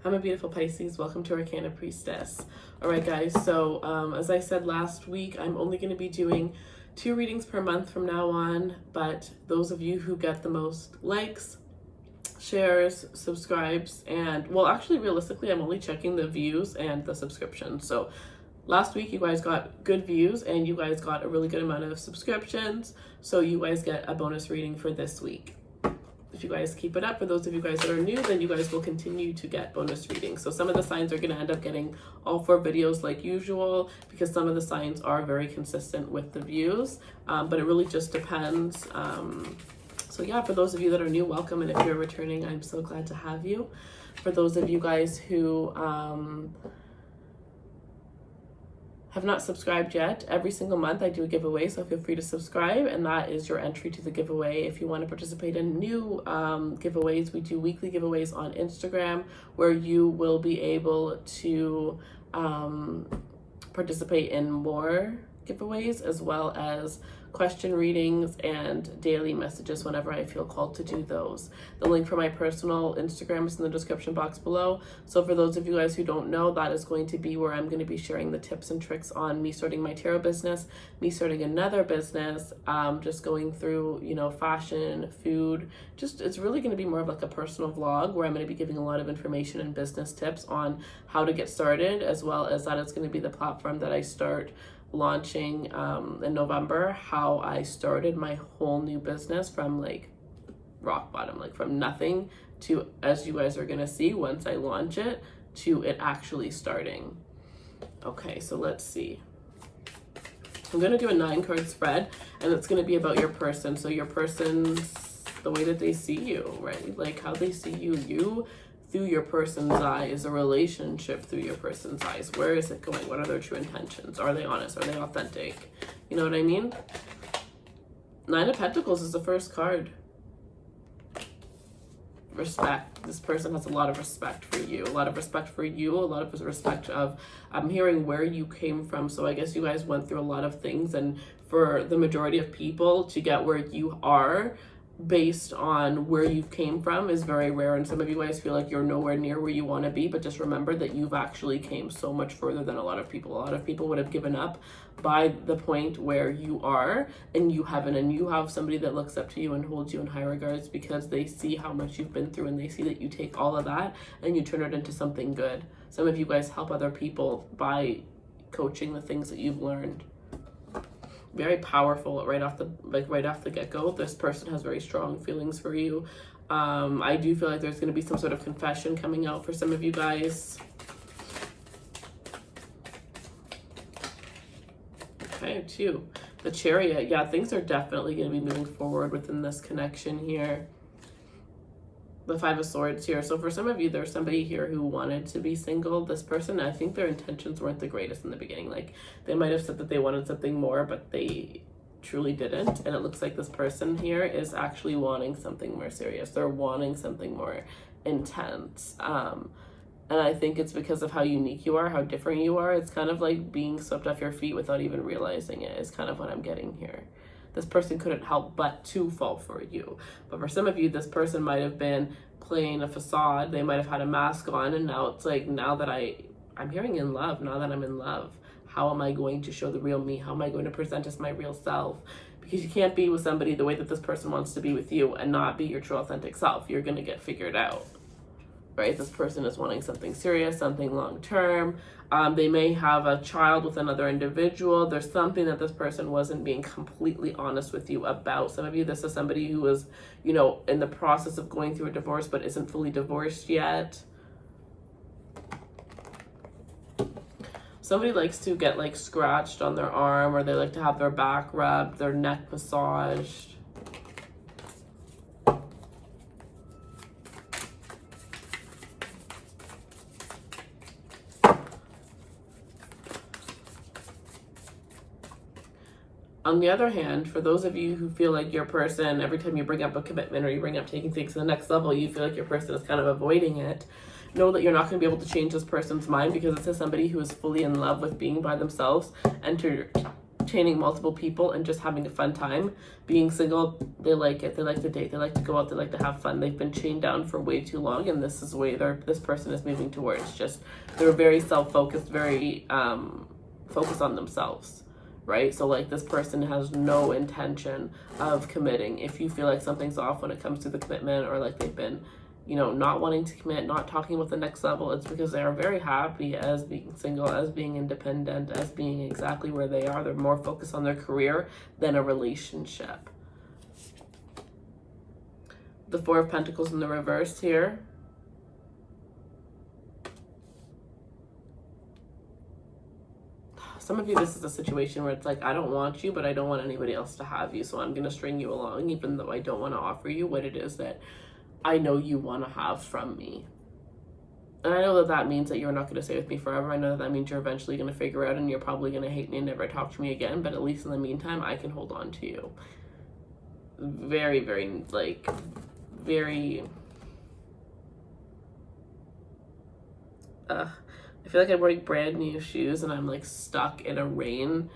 Hi, my beautiful Pisces. Welcome to Arcana, Priestess. All right, guys. So as I said last week, I'm only going to be doing 2 readings per month from now on. But those of you who get the most likes, shares, subscribes, and well, actually, realistically, I'm only checking the views and the subscriptions. So last week, you guys got good views and you guys got a really good amount of subscriptions. So you guys get a bonus reading for this week. If you guys keep it up, for those of you guys that are new, then you guys will continue to get bonus readings. So some of the signs are going to end up getting all 4 videos like usual, because some of the signs are very consistent with the views, but it really just depends. So yeah, for those of you that are new, welcome, and if you're returning, I'm so glad to have you. For those of you guys who have not subscribed yet, every single month I do a giveaway, so feel free to subscribe, and that is your entry to the giveaway. If you want to participate in new giveaways, we do weekly giveaways on Instagram where you will be able to participate in more giveaways, as well as question readings and daily messages whenever I feel called to do those. The link for my personal Instagram is in the description box below. So for those of you guys who don't know, that is going to be where I'm going to be sharing the tips and tricks on me starting my tarot business, me starting another business, just going through, you know, fashion, food, just it's really going to be more of like a personal vlog where I'm going to be giving a lot of information and business tips on how to get started, as well as that it's going to be the platform that I start launching in November, how I started my whole new business from like rock bottom, like from nothing to, as you guys are gonna see once I launch it, to it actually starting. Okay, so let's see. I'm gonna do a 9-card spread, and it's gonna be about your person. So your person's, the way that they see you, right? Like how they see you through your person's eyes, a relationship through your person's eyes. Where is it going? What are their true intentions? Are they honest? Are they authentic? You know what I mean? 9 of Pentacles is the first card. Respect. This person has a lot of respect for you. A lot of respect for you. A lot of respect of, I'm hearing where you came from. So I guess you guys went through a lot of things. And for the majority of people to get where you are, based on where you came from, is very rare, and some of you guys feel like you're nowhere near where you want to be, but just remember that you've actually came so much further than a lot of people. A lot of people would have given up by the point where you are, and you haven't, and you have somebody that looks up to you and holds you in high regards because they see how much you've been through, and they see that you take all of that and you turn it into something good. Some of you guys help other people by coaching the things that you've learned. Very powerful right off the get-go. This person has very strong feelings for you. I do feel like there's going to be some sort of confession coming out for some of you guys. Okay, 2. The Chariot. Yeah, things are definitely going to be moving forward within this connection here. The 5 of Swords here. So for some of you, there's somebody here who wanted to be single. This person, I think their intentions weren't the greatest in the beginning. Like, they might have said that they wanted something more, but they truly didn't. And it looks like this person here is actually wanting something more serious. They're wanting something more intense. And I think it's because of how unique you are, how different you are. It's kind of like being swept off your feet without even realizing it, is kind of what I'm getting here. This person couldn't help but to fall for you. But for some of you, this person might have been playing a facade. They might have had a mask on, and now it's like, now that I'm hearing in love, now that I'm in love, how am I going to show the real me? How am I going to present as my real self? Because you can't be with somebody the way that this person wants to be with you and not be your true authentic self. You're going to get figured out. Right? This person is wanting something serious, something long-term. They may have a child with another individual. There's something that this person wasn't being completely honest with you about. Some of you, this is somebody who is, you know, in the process of going through a divorce but isn't fully divorced yet. Somebody likes to get like scratched on their arm, or they like to have their back rubbed, their neck massaged. On the other hand, for those of you who feel like your person, every time you bring up a commitment or you bring up taking things to the next level, you feel like your person is kind of avoiding it, know that you're not going to be able to change this person's mind, because this is somebody who is fully in love with being by themselves and entertaining multiple people and just having a fun time. Being single, they like it. They like to date. They like to go out. They like to have fun. They've been chained down for way too long, and this is where this person is moving towards. Just they're very self-focused, very focused on themselves, right? So like this person has no intention of committing. If you feel like something's off when it comes to the commitment, or like they've been, you know, not wanting to commit, not talking about the next level, it's because they are very happy as being single, as being independent, as being exactly where they are. They're more focused on their career than a relationship. The Four of Pentacles in the reverse here. Some of you, this is a situation where it's like, I don't want you, but I don't want anybody else to have you. So I'm going to string you along, even though I don't want to offer you what it is that I know you want to have from me. And I know that that means that you're not going to stay with me forever. I know that that means you're eventually going to figure out and you're probably going to hate me and never talk to me again. But at least in the meantime, I can hold on to you. Very, very, like, very... I feel like I'm wearing brand new shoes and I'm like stuck in a rain.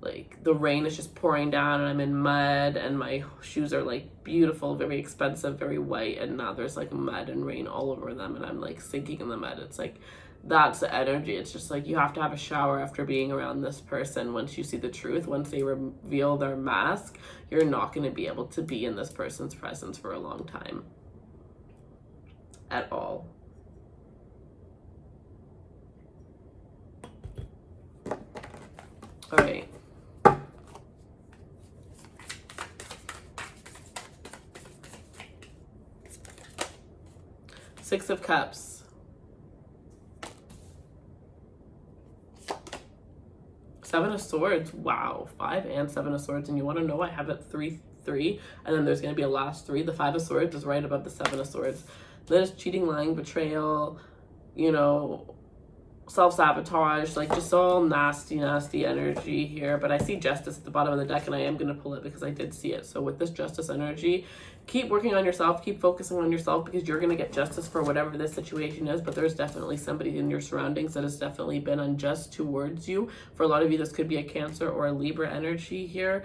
Like the rain is just pouring down and I'm in mud and my shoes are like beautiful, very expensive, very white, and now there's like mud and rain all over them and I'm like sinking in the mud. It's like, that's the energy. It's just like you have to have a shower after being around this person. Once you see the truth, once they reveal their mask, you're not going to be able to be in this person's presence for a long time at all. All right. Six of Cups. Seven of Swords. Wow. 5 and 7 of Swords. And you want to know, I have it 3, 3. And then there's going to be a last 3. The 5 of Swords is right above the 7 of Swords. There's cheating, lying, betrayal, you know, self-sabotage, like just all nasty energy here. But I see Justice at the bottom of the deck and I am going to pull it because I did see it. So with this Justice energy, keep working on yourself, keep focusing on yourself, because you're going to get justice for whatever this situation is. But there's definitely somebody in your surroundings that has definitely been unjust towards you. For a lot of you, this could be a Cancer or a Libra energy here.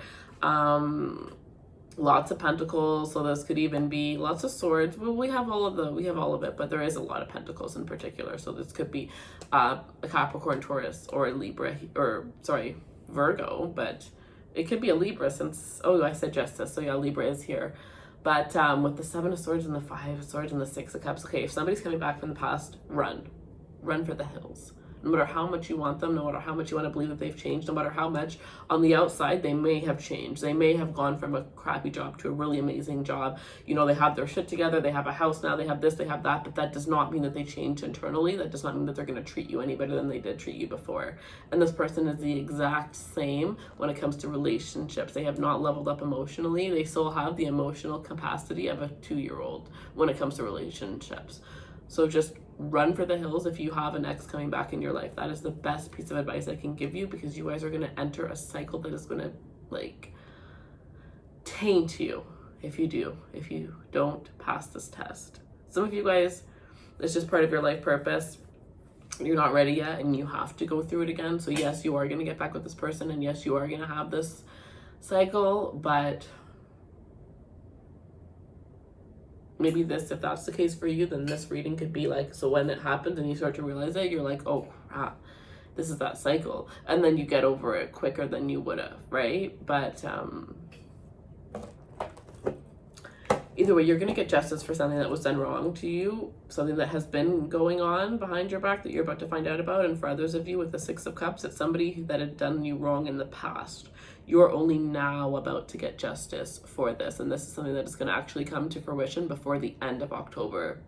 Lots of Pentacles, so this could even be lots of Swords. Well, we have all of it, but there is a lot of Pentacles in particular. So this could be a Capricorn, Taurus, or a Libra, or sorry, Virgo, but it could be a Libra since, oh, I said Justice, so yeah, Libra is here. But with the 7 of Swords and the 5 of Swords and the 6 of Cups, okay, if somebody's coming back from the past, run for the hills. No matter how much you want them, no matter how much you want to believe that they've changed, no matter how much on the outside they may have changed. They may have gone from a crappy job to a really amazing job. You know, they have their shit together, they have a house now, they have this, they have that, but that does not mean that they changed internally. That does not mean that they're going to treat you any better than they did treat you before. And this person is the exact same when it comes to relationships. They have not leveled up emotionally. They still have the emotional capacity of a 2-year-old when it comes to relationships. So just run for the hills if you have an ex coming back in your life. That is the best piece of advice I can give you, because you guys are going to enter a cycle that is going to like taint you if you don't pass this test. Some of you guys, it's just part of your life purpose. You're not ready yet and you have to go through it again. So yes, you are going to get back with this person, and yes, you are going to have this cycle, but maybe this, if that's the case for you, then this reading could be like, so when it happens and you start to realize it, you're like, oh crap, this is that cycle. And then you get over it quicker than you would have, right? But either way, you're going to get justice for something that was done wrong to you, something that has been going on behind your back that you're about to find out about. And for others of you with the 6 of Cups, it's somebody that had done you wrong in the past. You're only now about to get justice for this. And this is something that is going to actually come to fruition before the end of October.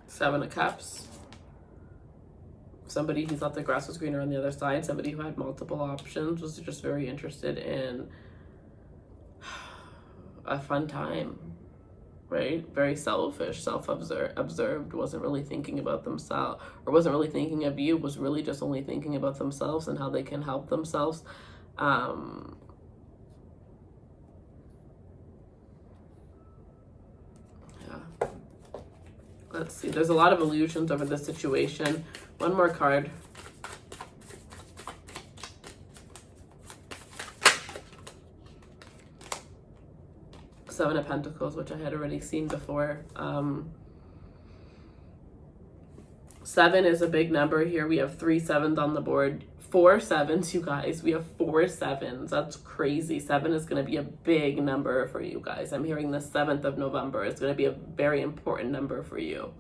Seven of Cups. Somebody who thought the grass was greener on the other side. Somebody who had multiple options, was just very interested in a fun time. Right? Very selfish, self-observed, wasn't really thinking about themselves, or wasn't really thinking of you, was really just only thinking about themselves and how they can help themselves. Yeah. Let's see. There's a lot of illusions over this situation. One more card. Seven of Pentacles, which I had already seen before. 7 is a big number here. We have 3 7s on the board. 4 7s, you guys. We have 4 7s. That's crazy. 7 is going to be a big number for you guys. I'm hearing the 7th of November is going to be a very important number for you.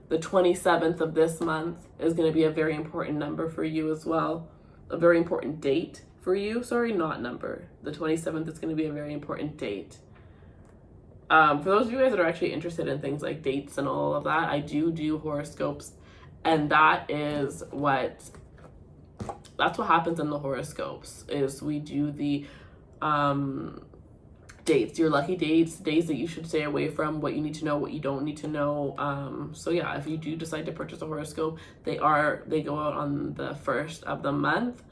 The 27th of this month is going to be a very important number for you as well. A very important date for you. Sorry, not number. The 27th is going to be a very important date. For those of you guys that are actually interested in things like dates and all of that, I do horoscopes, and that's what happens in the horoscopes is we do the dates, your lucky dates, days that you should stay away from, what you need to know, what you don't need to know. So yeah, if you do decide to purchase a horoscope, they go out on the 1st of the month.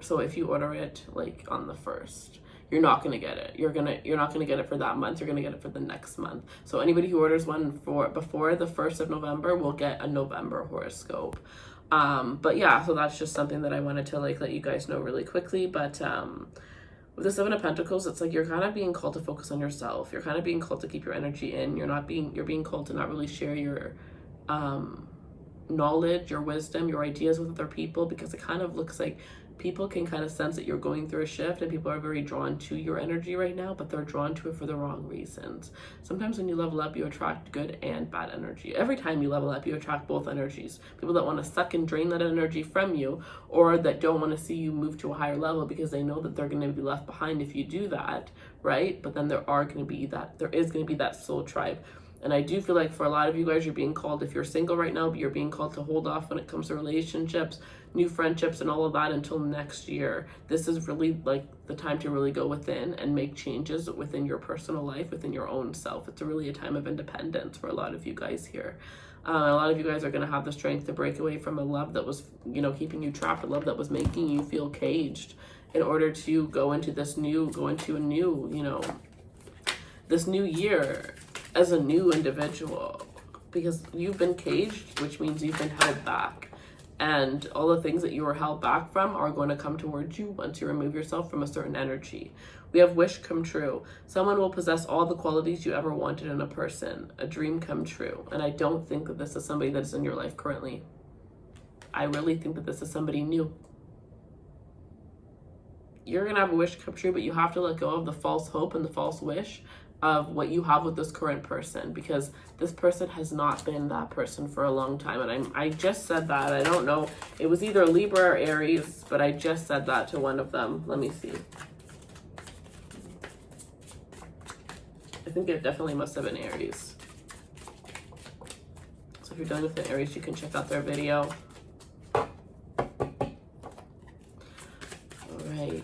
So if you order it like on the 1st, you're not going to get it. You're not going to get it for that month. You're going to get it for the next month. So anybody who orders one before the 1st of November will get a November horoscope. But yeah, so that's just something that I wanted to like let you guys know really quickly. But with the 7 of Pentacles, it's like you're kind of being called to focus on yourself. You're kind of being called to keep your energy in. You're being called to not really share your knowledge, your wisdom, your ideas with other people, because it kind of looks like people can kind of sense that you're going through a shift, and people are very drawn to your energy right now, but they're drawn to it for the wrong reasons. Sometimes when you level up, you attract good and bad energy. Every time you level up, you attract both energies. People that want to suck and drain that energy from you, or that don't want to see you move to a higher level because they know that they're going to be left behind if you do that, right? But then there is going to be that soul tribe. And I do feel like for a lot of you guys, you're being called, if you're single right now, but you're being called to hold off when it comes to relationships, new friendships, and all of that until next year. This is really like the time to really go within and make changes within your personal life, within your own self. It's really a time of independence for a lot of you guys here. A lot of you guys are going to have the strength to break away from a love that was, keeping you trapped, a love that was making you feel caged, in order to go into this new year as a new individual, because you've been caged, which means you've been held back, and all the things that you were held back from are going to come towards you once you remove yourself from a certain energy. We have wish come true. Someone will possess all the qualities you ever wanted in a person, a dream come true. And I don't think that this is somebody that is in your life currently. I really think that this is somebody new. You're going to have a wish come true, but you have to let go of the false hope and the false wish of what you have with this current person, because this person has not been that person for a long time. And I just said that. I don't know. It was either Libra or Aries, but I just said that to one of them. Let me see. I think it definitely must have been Aries. So if you're done with an Aries, you can check out their video.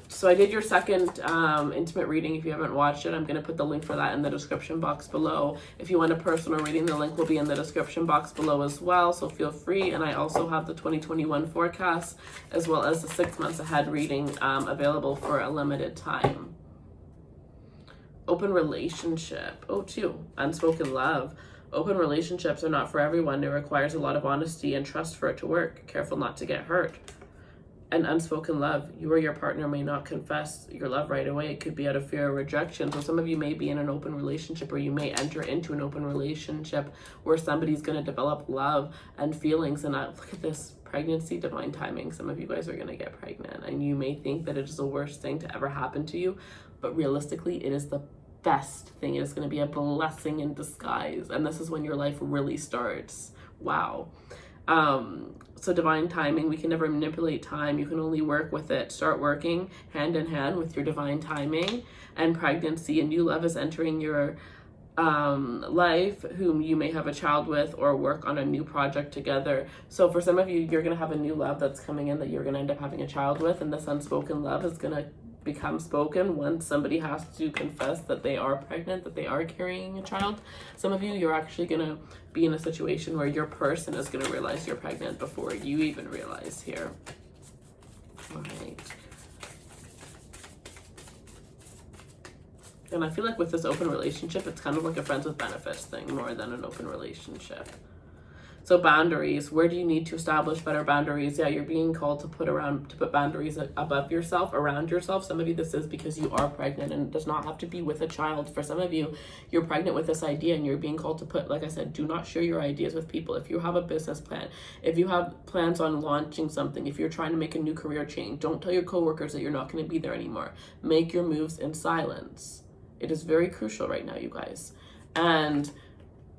So I did your second intimate reading. If you haven't watched it, I'm going to put the link for that in the description box below. If you want a personal reading, the link will be in the description box below as well, so feel free. And I also have the 2021 forecast as well as the 6 months ahead reading available for a limited time. Open relationship. Oh, 2. Unspoken love. Open relationships are not for everyone. It requires a lot of honesty and trust for it to work. Careful not to get hurt. And unspoken love. You or your partner may not confess your love right away. It could be out of fear of rejection. So some of you may be in an open relationship, or you may enter into an open relationship where somebody's going to develop love and feelings. And look at this, pregnancy, divine timing. Some of you guys are going to get pregnant, and you may think that it is the worst thing to ever happen to you, but realistically, it is the best thing. It is going to be a blessing in disguise. And this is when your life really starts. Wow. So divine timing, we can never manipulate time. You can only work with it. Start working hand in hand with your divine timing. And pregnancy, a new love is entering your life, whom you may have a child with or work on a new project together. So for some of you, you're going to have a new love that's coming in that you're going to end up having a child with, and this unspoken love is going to become spoken once somebody has to confess that they are pregnant, that they are carrying a child. Some of you, you're actually going to be in a situation where your person is going to realize you're pregnant before you even realize here. All right. And I feel like with this open relationship, it's kind of like a friends with benefits thing more than an open relationship. So boundaries, where do you need to establish better boundaries? Yeah, you're being called to put boundaries above yourself, around yourself. Some of you, this is because you are pregnant, and it does not have to be with a child. For some of you, you're pregnant with this idea and you're being called to put, like I said, do not share your ideas with people. If you have a business plan, if you have plans on launching something, if you're trying to make a new career change, don't tell your coworkers that you're not going to be there anymore. Make your moves in silence. It is very crucial right now, you guys. And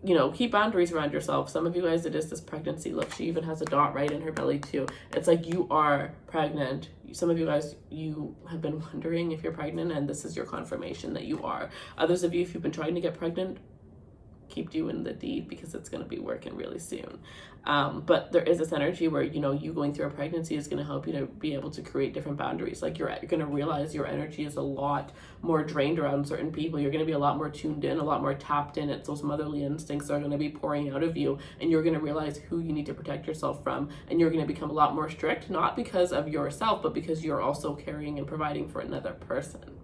you know, keep boundaries around yourself. Some of you guys, it is this pregnancy. Look, she even has a dot right in her belly too. It's like you are pregnant. Some of you guys, you have been wondering if you're pregnant, and this is your confirmation that you are. Others of you, if you've been trying to get pregnant, keep doing the deed, because it's going to be working really soon. But there is this energy where, you know, you going through a pregnancy is going to help you to be able to create different boundaries. Like you're going to realize your energy is a lot more drained around certain people. You're going to be a lot more tuned in, a lot more tapped in. It's those motherly instincts that are going to be pouring out of you, and you're going to realize who you need to protect yourself from. And you're going to become a lot more strict, not because of yourself, but because you're also caring and providing for another person.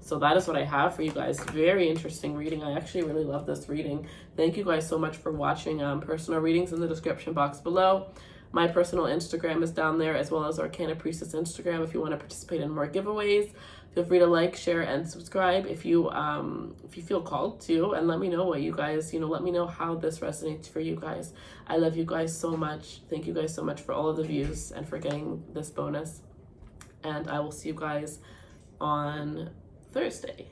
So that is what I have for you guys. Very interesting reading. I actually really love this reading. Thank you guys so much for watching. Personal readings in the description box below. My personal Instagram is down there, as well as Arcana Priestess Instagram. If you want to participate in more giveaways, feel free to like, share, and subscribe if you feel called to, and let me know what you guys, let me know how this resonates for you guys. I love you guys so much. Thank you guys so much for all of the views and for getting this bonus. And I will see you guys on Thursday.